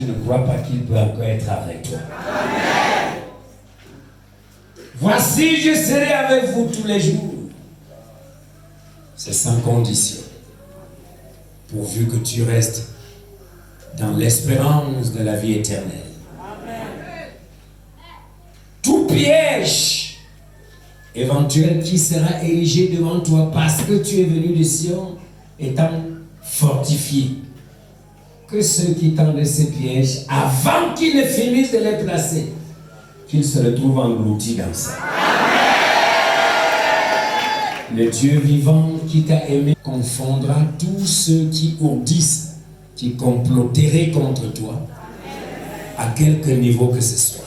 Je ne crois pas qu'il peut encore être avec toi. Amen. Voici, je serai avec vous tous les jours. C'est sans condition. Pourvu que tu restes dans l'espérance de la vie éternelle. Amen. Tout piège éventuel qui sera érigé devant toi parce que tu es venu de Sion étant fortifié. Que ceux qui tendent ces pièges, avant qu'ils ne finissent de les placer, qu'ils se retrouvent engloutis dans ça. Le Dieu vivant qui t'a aimé confondra tous ceux qui ourdissent, qui comploteraient contre toi, à quelque niveau que ce soit.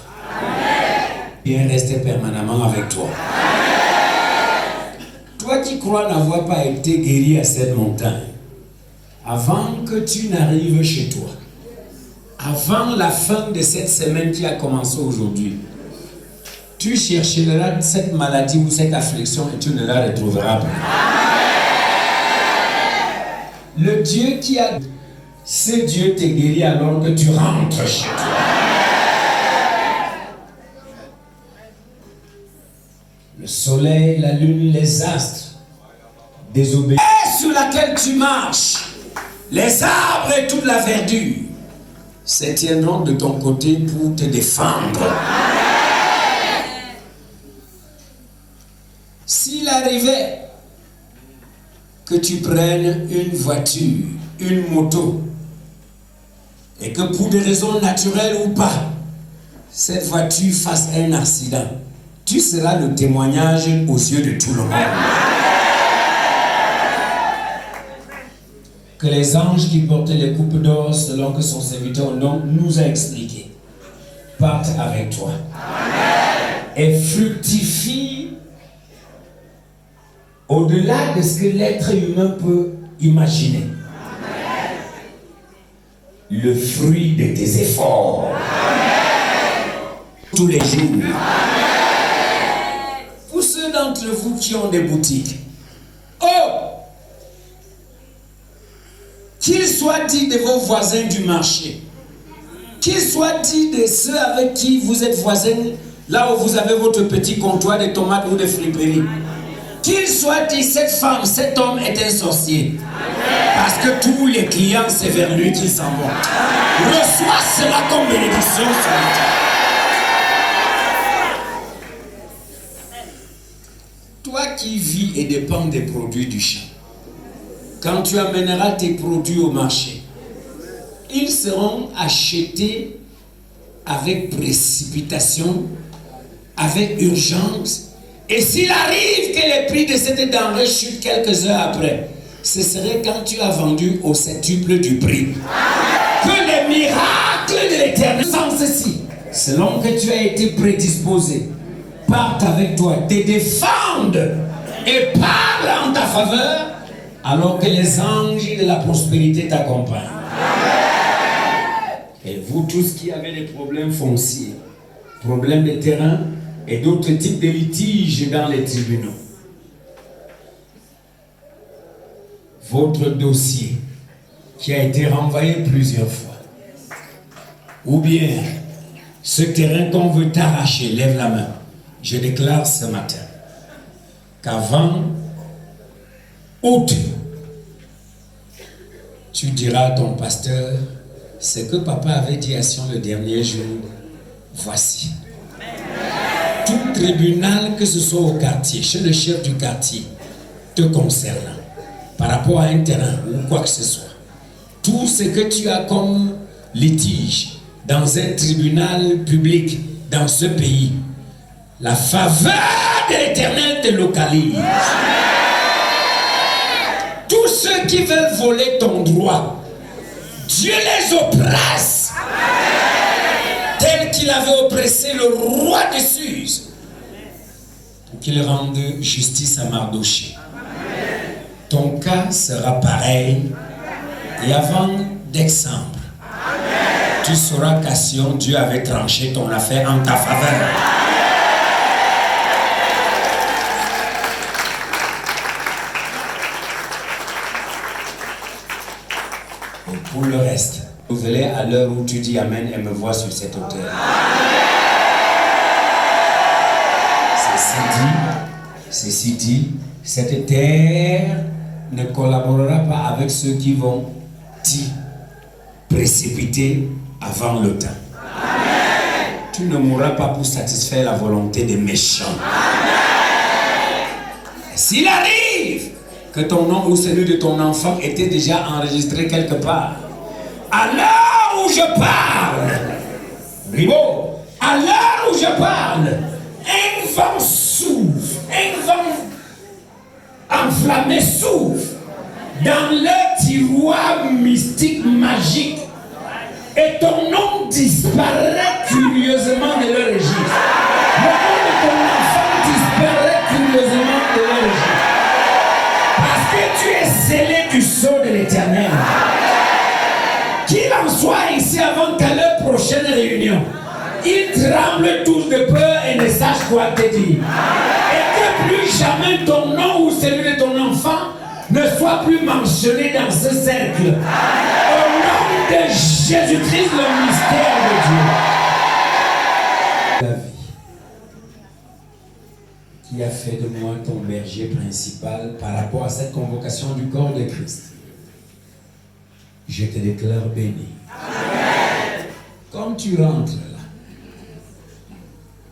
Bien rester permanemment avec toi. Toi qui crois n'avoir pas été guéri à cette montagne, avant que tu n'arrives chez toi, avant la fin de cette semaine qui a commencé aujourd'hui, tu chercheras cette maladie ou cette affliction et tu ne la retrouveras pas. Le Dieu qui a... Ce Dieu te guérit alors que tu rentres chez toi. Le soleil, la lune, les astres désobéissent. Sur laquelle tu marches, les arbres et toute la verdure se tiendront de ton côté pour te défendre. S'il arrivait que tu prennes une voiture, une moto, et que pour des raisons naturelles ou pas, cette voiture fasse un accident, tu seras le témoignage aux yeux de tout le monde. Que les anges qui portaient les coupes d'or, selon que son serviteur nous a expliqué, partent avec toi. Amen. Et fructifient au-delà de ce que l'être humain peut imaginer. Amen. Le fruit de tes efforts. Amen. Tous les jours. Amen. Pour ceux d'entre vous qui ont des boutiques, qu'il soit dit de vos voisins du marché, qu'il soit dit de ceux avec qui vous êtes voisins, là où vous avez votre petit comptoir de tomates ou de friperies, qu'il soit dit cette femme, cet homme est un sorcier. Parce que tous les clients, c'est vers lui qu'ils s'en vont. Reçois cela comme bénédiction ce matin. Toi qui vis et dépends des produits du champ, quand tu amèneras tes produits au marché, ils seront achetés avec précipitation, avec urgence. Et s'il arrive que les prix de cette denrée chutent quelques heures après, ce serait quand tu as vendu au septuple du prix. Que les miracles de l'Éternel, sans ceci, selon que tu as été prédisposé, partent avec toi, te défendent et parlent en ta faveur, alors que les anges de la prospérité t'accompagnent. Et vous tous qui avez des problèmes fonciers, problèmes de terrain et d'autres types de litiges dans les tribunaux, votre dossier qui a été renvoyé plusieurs fois, ou bien ce terrain qu'on veut t'arracher, lève la main. Je déclare ce matin qu'avant août, tu diras à ton pasteur ce que papa avait dit à Sion le dernier jour. Voici. Tout tribunal, que ce soit au quartier, chez le chef du quartier, te concernant, par rapport à un terrain ou quoi que ce soit, tout ce que tu as comme litige dans un tribunal public dans ce pays, la faveur de l'Éternel te localise. Tous ceux qui veulent voler ton droit, Dieu les oppresse. Tel qu'il avait oppressé le roi de Suse, pour qu'il rende justice à Mardoché. Ton cas sera pareil. Et avant décembre, tu sauras qu'à Sion, Dieu avait tranché ton affaire en ta faveur. Et pour le reste, renouveler à l'heure où tu dis Amen et me vois sur cette hauteur. Ceci dit, cette terre ne collaborera pas avec ceux qui vont t'y précipiter avant le temps. Amen. Tu ne mourras pas pour satisfaire la volonté des méchants. Amen. S'il arrive que ton nom ou celui de ton enfant était déjà enregistré quelque part, à l'heure où je parle, Ribo, à l'heure où je parle, un vent souffle, un vent enflammé souffle dans le tiroir mystique magique et ton nom disparaît curieusement de leur registre. Le nom de ton enfant disparaît curieusement de leur registre. Parce que tu es scellé du sceau de l'Éternel. Qu'il en soit ici avant qu'à leur prochaine réunion, ils tremblent tous de peur et ne sachent quoi te dire. Et que plus jamais ton nom ou celui de ton enfant ne soit plus mentionné dans ce cercle. Au nom de Jésus-Christ, le mystère de Dieu. La vie qui a fait de moi ton berger principal par rapport à cette convocation du corps de Christ. Je te déclare béni. Amen. Comme tu rentres là,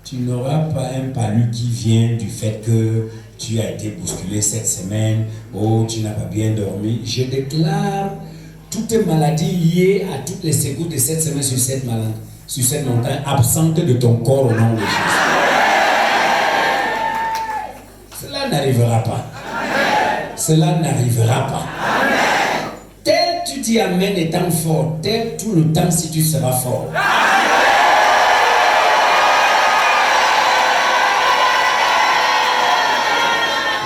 tu n'auras pas un palu qui vient du fait que tu as été bousculé cette semaine, ou tu n'as pas bien dormi. Je déclare toutes maladies liées à toutes les secousses de cette semaine sur cette montagne absentes de ton corps au nom de Jésus. Cela n'arrivera pas. Cela n'arrivera pas. Tel tu dis Amen étant fort, tel tout le temps si tu seras fort.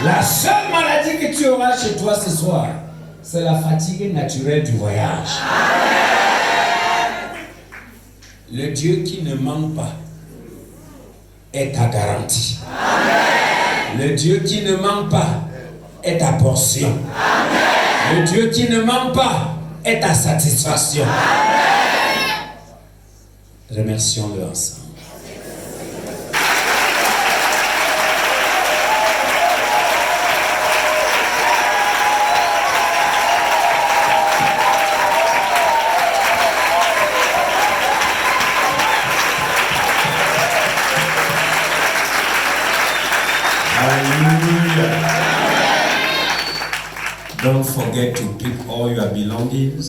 La seule maladie que tu auras chez toi ce soir, c'est la fatigue naturelle du voyage. Le Dieu qui ne ment pas est ta garantie. Le Dieu qui ne ment pas est ta portion. Le Dieu qui ne ment pas est ta satisfaction. Remercions-le ensemble. Don't forget to pick all your belongings.